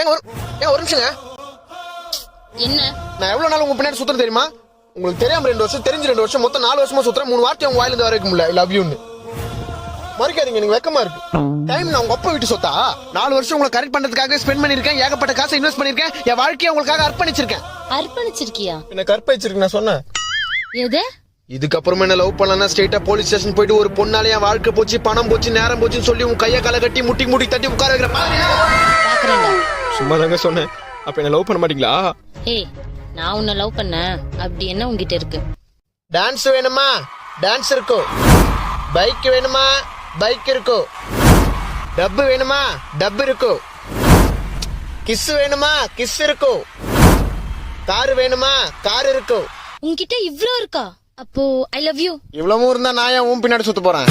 ஒரு நிமிஷங்க. என்ன நான் எவ்வளவு நாள் உங்க பின்னாடி சுத்துறேன் தெரியுமா? உங்களுக்கு தெரியாம 2 வருஷம், தெரிஞ்சு 2 வருஷம், மொத்தம் 4 வருஷமா சுத்துறேன். 3 வார்த்தை உங்க வாயில இருந்து வர வைக்க முடியல. ஐ லவ் யூன்னு மறுக்காதீங்க, எனக்கு வெக்கமா இருக்கு. டைம் நான் உங்க அப்பா வீட்டு சொத்தா? 4 வருஷம் உங்களை கரெக்ட் பண்றதுக்காக ஸ்பெண்ட் பண்ணிருக்கேன். ஏகப்பட்ட காசை இன்வெஸ்ட் பண்ணிருக்கேன். என் வாழ்க்கையை உங்களுக்காக அர்ப்பணிச்சிருக்கேன். அர்ப்பணிச்சிருக்கியா? என்ன கற்பழிச்சிருக்கு நான் சொன்னேன். எது? இதுக்கப்புறமா என்ன லவ் பண்ணலன்னா ஸ்ட்ரெயிட்டா போலீஸ் ஸ்டேஷன் போயிட்டு ஒரு பொண்ணால என் வாழ்க்கை போச்சு, பணம் போச்சு, நேரம் போச்சுன்னு சொல்லி உன் கையை காலை கட்டி முட்டி தட்டி உட்கார வைக்கிற பாக்குறேன்டா. சும்மா தாங்க சொன்னேன். அப்ப என்ன லவ் பண்ண மாட்டீங்களா? ஏய், நான் உன்னை லவ் பண்ண அப்படி என்ன உன்கிட்ட இருக்கு? டான்ஸ் வேணுமா? டான்ஸ் இருக்கோ. பைக் வேணுமா? பைக் இருக்கோ. டப்பு வேணுமா? டப்பு இருக்கோ. கிஸ் வேணுமா? கிஸ் இருக்கோ. கார் வேணுமா? கார் இருக்கோ. உன்கிட்ட இவ்ளோ இருக்கா? அப்போ ஐ லவ் யூ. இவ்வளவும் இருந்தா நான் ஏன் உன் பின்னாடி சுத்த போறேன்?